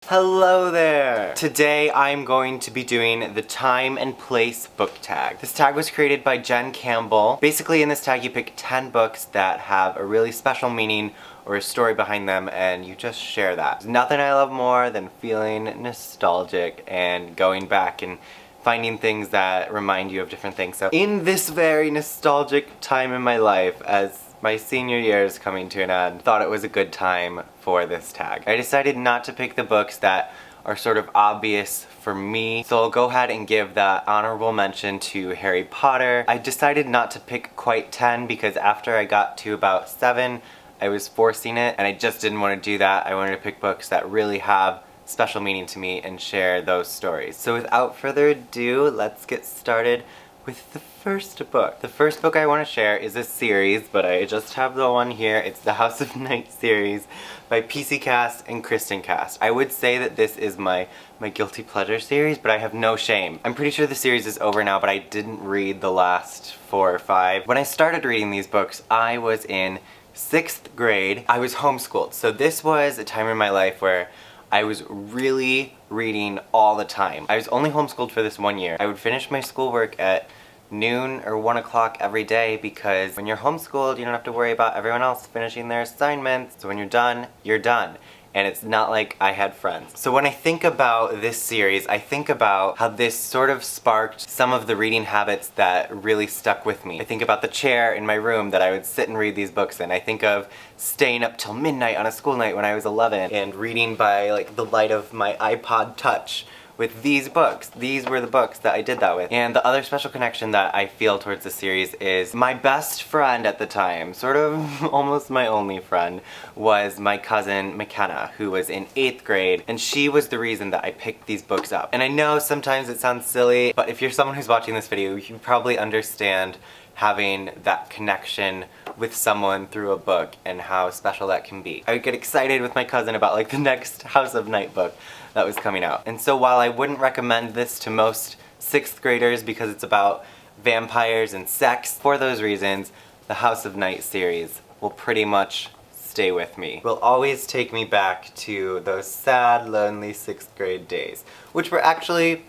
Hello there! Today I'm going to be doing the time and place book tag. This tag was created by Jen Campbell. Basically in this tag you pick 10 books that have a really special meaning or a story behind them and you just share that. There's nothing I love more than feeling nostalgic and going back and finding things that remind you of different things. So in this very nostalgic time in my life, as my senior year is coming to an end, thought it was a good time for this tag. I decided not to pick the books that are sort of obvious for me, so I'll go ahead and give that honorable mention to Harry Potter. I decided not to pick quite 10 because after I got to about 7, I was forcing it and I just didn't want to do that. I wanted to pick books that really have special meaning to me and share those stories. So without further ado, let's get started with the first book. The first book I want to share is a series, but I just have the one here. It's the House of Night series by PC Cast and Kristen Cast. I would say that this is my guilty pleasure series, but I have no shame. I'm pretty sure the series is over now, but I didn't read the last 4 or 5. When I started reading these books, I was in 6th grade. I was homeschooled, so this was a time in my life where I was really reading all the time. I was only homeschooled for this 1 year. I would finish my schoolwork at noon or 1 o'clock every day because when you're homeschooled, you don't have to worry about everyone else finishing their assignments. So when you're done, you're done. And it's not like I had friends. So when I think about this series, I think about how this sort of sparked some of the reading habits that really stuck with me. I think about the chair in my room that I would sit and read these books in. I think of staying up till midnight on a school night when I was 11 and reading by like the light of my iPod Touch with these books. These were the books that I did that with. And the other special connection that I feel towards the series is my best friend at the time, sort of almost my only friend, was my cousin McKenna, who was in 8th grade, and she was the reason that I picked these books up. And I know sometimes it sounds silly, but if you're someone who's watching this video, you probably understand having that connection with someone through a book and how special that can be. I would get excited with my cousin about like the next House of Night book that was coming out. And so while I wouldn't recommend this to most 6th graders because it's about vampires and sex, for those reasons, the House of Night series will pretty much stay with me. Will always take me back to those sad, lonely 6th grade days, which were actually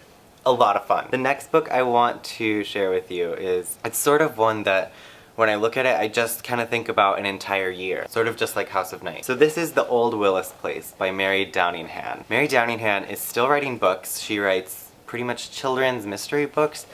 a lot of fun. The next book I want to share with you it's sort of one that when I look at it, I just kind of think about an entire year. Sort of just like House of Night. So this is The Old Willis Place by Mary Doningham. Mary Doningham is still writing books. She writes pretty much children's mystery books,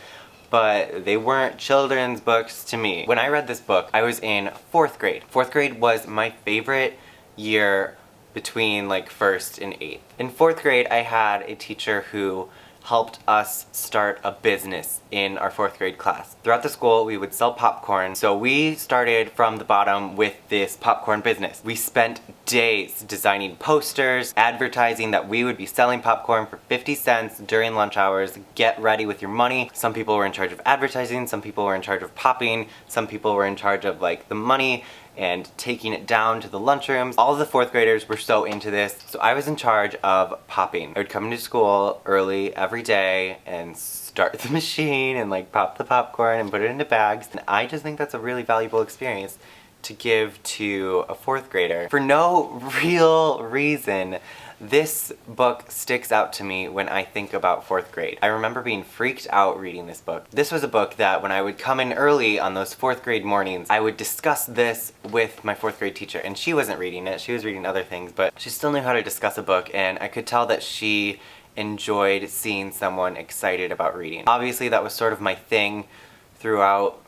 but they weren't children's books to me. When I read this book, I was in 4th grade. 4th grade was my favorite year between like 1st and 8th. In 4th grade, I had a teacher who helped us start a business in our 4th grade class. Throughout the school, we would sell popcorn, so we started from the bottom with this popcorn business. We spent days designing posters, advertising that we would be selling popcorn for 50 cents during lunch hours. Get ready with your money. Some people were in charge of advertising, some people were in charge of popping, some people were in charge of like the money and taking it down to the lunchrooms. All of the 4th graders were so into this, so I was in charge of popping. I would come into school early every day and start the machine and like pop the popcorn and put it into bags. And I just think that's a really valuable experience to give to a 4th grader. For no real reason, this book sticks out to me when I think about 4th grade. I remember being freaked out reading this book. This was a book that when I would come in early on those 4th grade mornings, I would discuss this with my 4th grade teacher, and she wasn't reading it, she was reading other things, but she still knew how to discuss a book, and I could tell that she enjoyed seeing someone excited about reading. Obviously that was sort of my thing throughout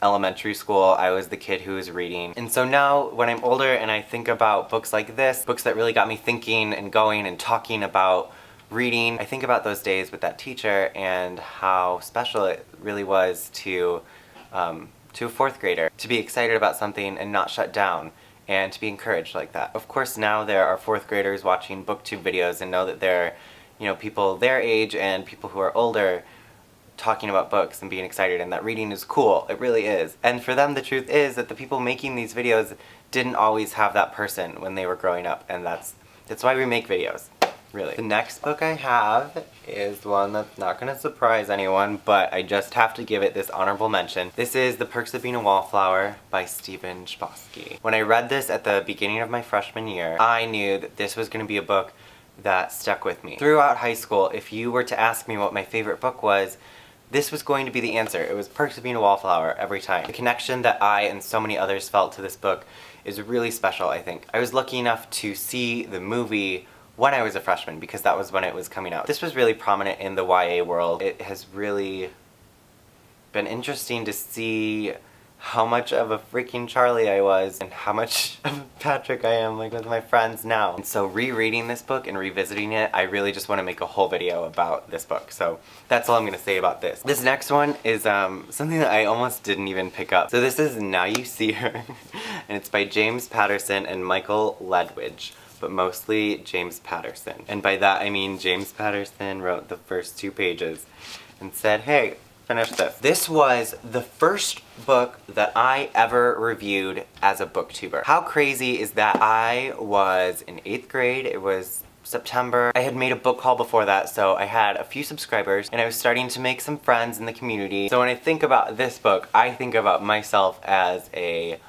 elementary school. I was the kid who was reading. And so now when I'm older and I think about books like this, books that really got me thinking and going and talking about reading, I think about those days with that teacher and how special it really was to a 4th grader to be excited about something and not shut down and to be encouraged like that. Of course now there are 4th graders watching booktube videos and know that there are people their age and people who are older talking about books and being excited and that reading is cool. It really is. And for them the truth is that the people making these videos didn't always have that person when they were growing up, and that's why we make videos, really. The next book I have is one that's not gonna surprise anyone, but I just have to give it this honorable mention. This is The Perks of Being a Wallflower by Stephen Chbosky. When I read this at the beginning of my freshman year, I knew that this was gonna be a book that stuck with me. Throughout high school, if you were to ask me what my favorite book was, this was going to be the answer. It was Perks of Being a Wallflower every time. The connection that I and so many others felt to this book is really special, I think. I was lucky enough to see the movie when I was a freshman because that was when it was coming out. This was really prominent in the YA world. It has really been interesting to see how much of a freaking Charlie I was and how much of a Patrick I am, like, with my friends now. And so rereading this book and revisiting it, I really just want to make a whole video about this book. So that's all I'm going to say about this. This next one is something that I almost didn't even pick up. So this is Now You See Her, and it's by James Patterson and Michael Ledwidge, but mostly James Patterson. And by that I mean James Patterson wrote the first 2 pages and said, hey, finish this. This was the first book that I ever reviewed as a booktuber. How crazy is that? I was in 8th grade, it was September. I had made a book haul before that, so I had a few subscribers and I was starting to make some friends in the community. So when I think about this book, I think about myself as a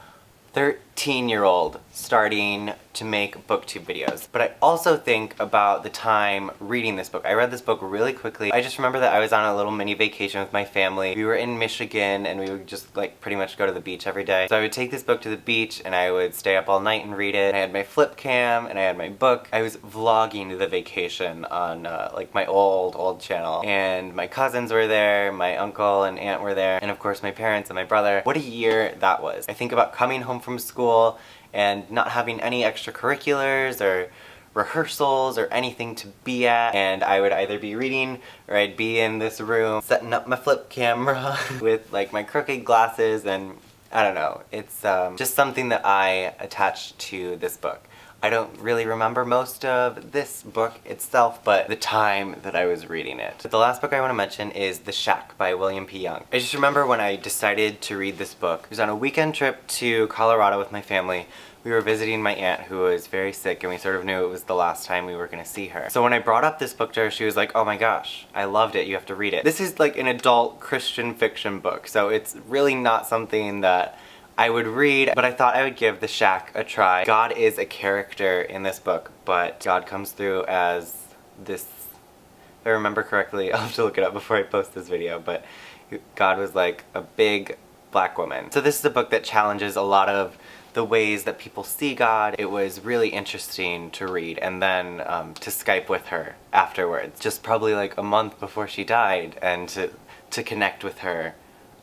13-year-old starting to make booktube videos. But I also think about the time reading this book. I read this book really quickly. I just remember that I was on a little mini vacation with my family. We were in Michigan and we would just like pretty much go to the beach every day. So I would take this book to the beach and I would stay up all night and read it. I had my flip cam and I had my book. I was vlogging the vacation on like my old channel. And my cousins were there, my uncle and aunt were there, and of course my parents and my brother. What a year that was. I think about coming home from school and not having any extracurriculars or rehearsals or anything to be at, and I would either be reading or I'd be in this room setting up my flip camera with like my crooked glasses, and I don't know, it's just something that I attached to this book. I don't really remember most of this book itself, but the time that I was reading it. But the last book I want to mention is The Shack by William P. Young. I just remember when I decided to read this book. I was on a weekend trip to Colorado with my family. We were visiting my aunt who was very sick, and we sort of knew it was the last time we were going to see her. So when I brought up this book to her, she was like, oh my gosh, I loved it, you have to read it. This is like an adult Christian fiction book, so it's really not something that I would read, but I thought I would give The Shack a try. God is a character in this book, but God comes through as this, if I remember correctly, I'll have to look it up before I post this video, but God was like a big black woman. So this is a book that challenges a lot of the ways that people see God. It was really interesting to read, and then to Skype with her afterwards, just probably like a month before she died, and to connect with her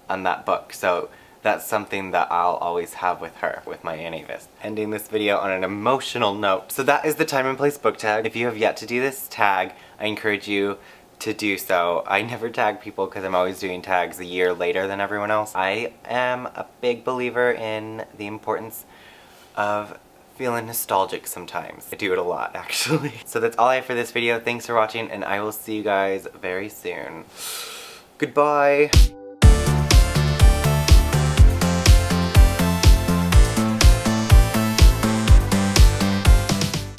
on that book. So that's something that I'll always have with her, with my Aunt Avis. Ending this video on an emotional note. So that is the Time and Place book tag. If you have yet to do this tag, I encourage you to do so. I never tag people because I'm always doing tags a year later than everyone else. I am a big believer in the importance of feeling nostalgic sometimes. I do it a lot, actually. So that's all I have for this video. Thanks for watching, and I will see you guys very soon. Goodbye!